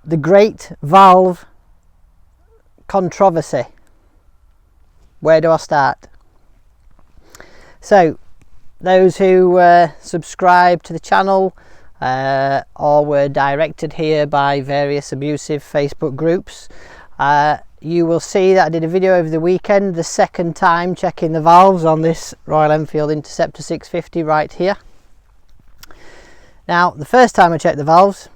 the great valve controversy. Where do I start? So those who subscribe to the channel or were directed here by various abusive Facebook groups, you will see that I did a video over the weekend, the second time checking the valves on this Royal Enfield Interceptor 650 right here. Now, the first time I checked the valves,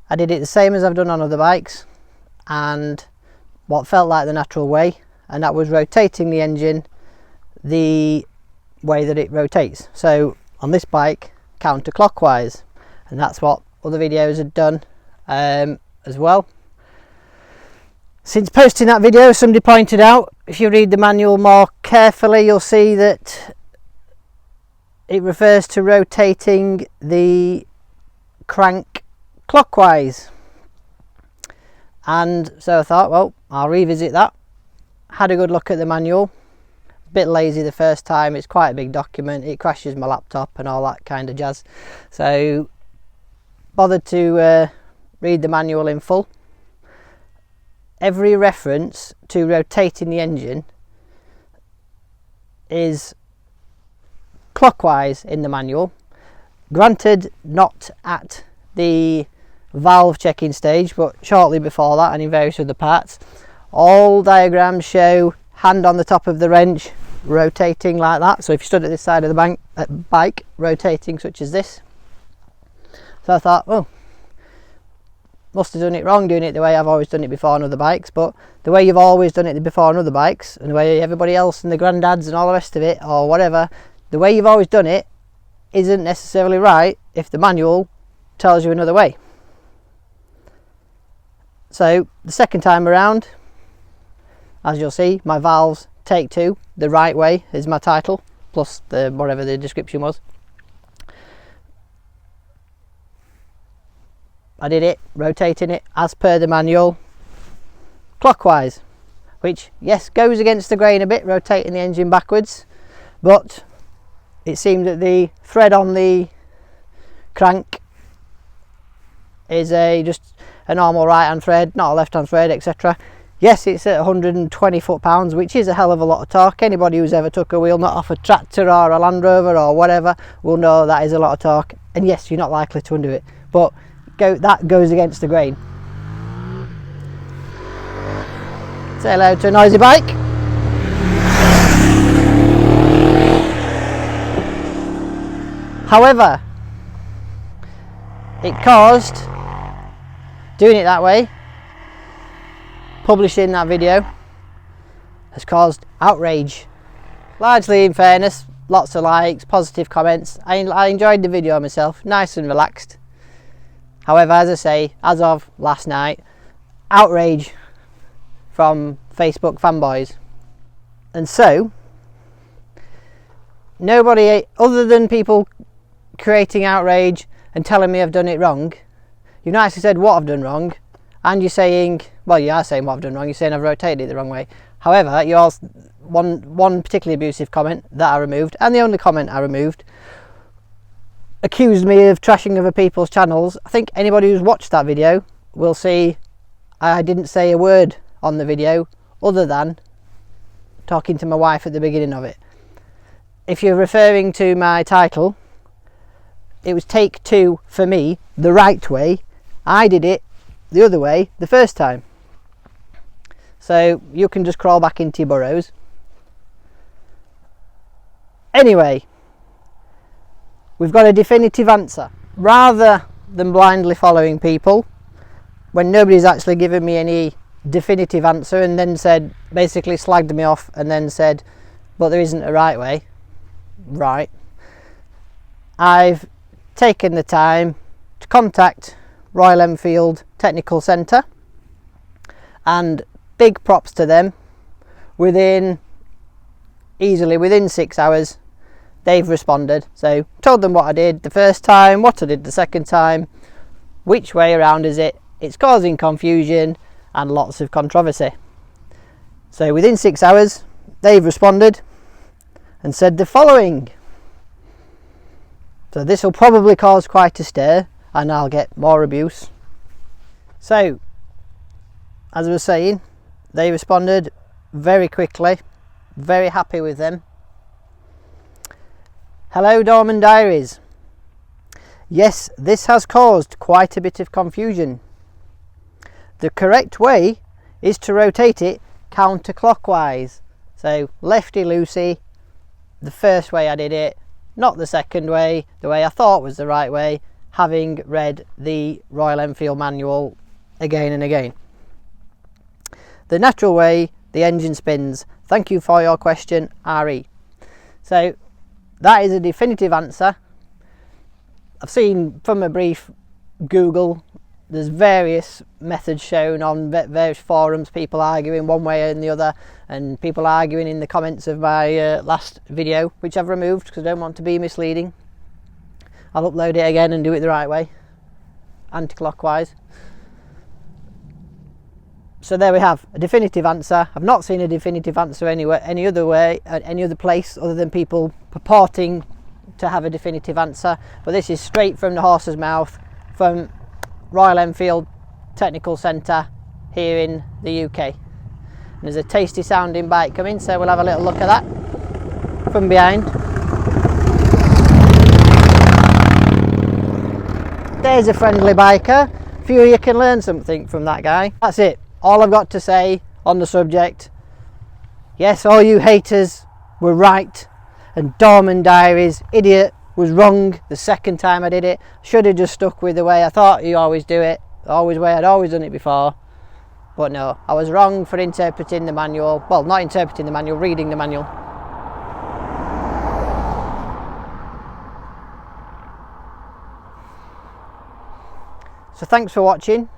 I did it the same as I've done on other bikes, and what felt like the natural way, and that was rotating the engine the way that it rotates. So on this bike, counterclockwise, and that's what other videos had done as well. Since posting that video, somebody pointed out, if you read the manual more carefully, you'll see that it refers to rotating the crank clockwise. And so I thought, well, I'll revisit that. Had a good look at the manual. A bit lazy the first time, it's quite a big document, it crashes my laptop and all that kind of jazz. So bothered to read the manual in full. Every reference to rotating the engine is clockwise in the manual. Granted, not at the valve checking stage, but shortly before that and in various other parts. All diagrams show hand on the top of the wrench rotating like that. So if you stood at this side of the bike, rotating such as this. So I thought, well, must have done it wrong doing it the way I've always done it before on other bikes, but the way you've always done it before on other bikes, and the way everybody else and the granddads and all the rest of it, or whatever, the way you've always done it isn't necessarily right if the manual tells you another way. So the second time around, as you'll see, my valves take two, the right way is my title, plus the whatever the description was. I did it, rotating it as per the manual, clockwise, which, yes, goes against the grain a bit, rotating the engine backwards, but it seemed that the thread on the crank is just a normal right hand thread, not a left hand thread, etc. Yes, it's at 120 foot-pounds, which is a hell of a lot of torque. Anybody who's ever took a wheel nut off a tractor or a Land Rover or whatever will know that is a lot of torque, and yes, you're not likely to undo it, but that goes against the grain. Say hello to a noisy bike. However, it caused, doing it that way, publishing that video, has caused outrage. Largely, in fairness, lots of likes, positive comments. I enjoyed the video myself, nice and relaxed. However, as I say, as of last night, outrage from Facebook fanboys. And so, nobody other than people creating outrage and telling me I've done it wrong, you've not actually said what I've done wrong, and you're saying, well, you are saying what I've done wrong, you're saying I've rotated it the wrong way. However, you also, one particularly abusive comment that I removed, and the only comment I removed, accused me of trashing other people's channels. I think anybody who's watched that video will see I didn't say a word on the video other than talking to my wife at the beginning of it. If you're referring to my title, it was take two for me, the right way. I did it the other way the first time. So you can just crawl back into your burrows. Anyway, we've got a definitive answer. Rather than blindly following people, when nobody's actually given me any definitive answer and then said, basically slagged me off and then said, but there isn't a right way. Right. I've taken the time to contact Royal Enfield Technical Centre, and big props to them. Easily within 6 hours, they've responded. So told them what I did the first time, what I did the second time, which way around is it. It's causing confusion and lots of controversy. So within 6 hours, they've responded and said the following. So this will probably cause quite a stir, and I'll get more abuse. So, as I was saying, they responded very quickly, very happy with them. Hello Dorman Diaries. Yes, this has caused quite a bit of confusion. The correct way is to rotate it counterclockwise. So lefty-loosey, the first way I did it, not the second way, the way I thought was the right way, having read the Royal Enfield manual again and again. The natural way, the engine spins. Thank you for your question, RE. So that is a definitive answer. I've seen from a brief Google, there's various methods shown on various forums, people arguing one way and the other, and people arguing in the comments of my last video, which I've removed because I don't want to be misleading. I'll upload it again and do it the right way, anti-clockwise. So there we have a definitive answer. I've not seen a definitive answer anywhere, any other way, any other place other than people purporting to have a definitive answer, but this is straight from the horse's mouth from Royal Enfield Technical Centre here in the UK. And there's a tasty sounding bike coming, so we'll have a little look at that from behind. There's a friendly biker. A few of you can learn something from that guy. That's it, all I've got to say on the subject. Yes, all you haters were right, and Dorman Diaries idiot was wrong the second time I did it. Should have just stuck with the way I thought you always do it, always way I'd always done it before. But no, I was wrong for interpreting the manual. Well, not interpreting the manual, reading the manual. So thanks for watching.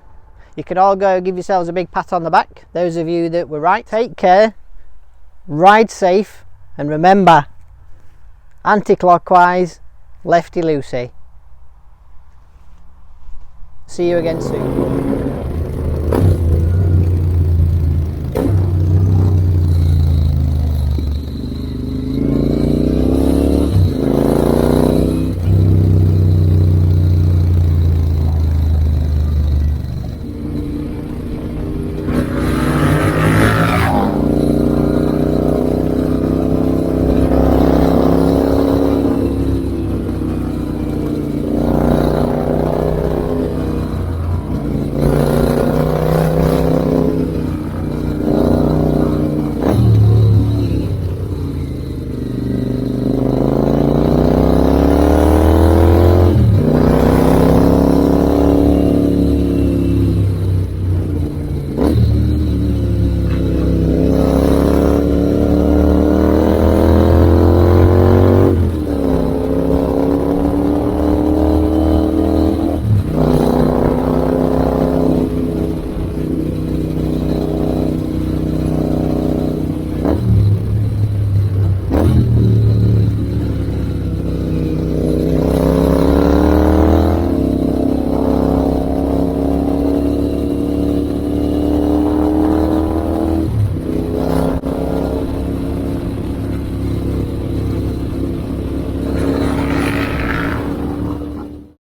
You can all go give yourselves a big pat on the back, those of you that were right. Take care, ride safe, and remember, anti-clockwise, lefty-loosey. See you again soon.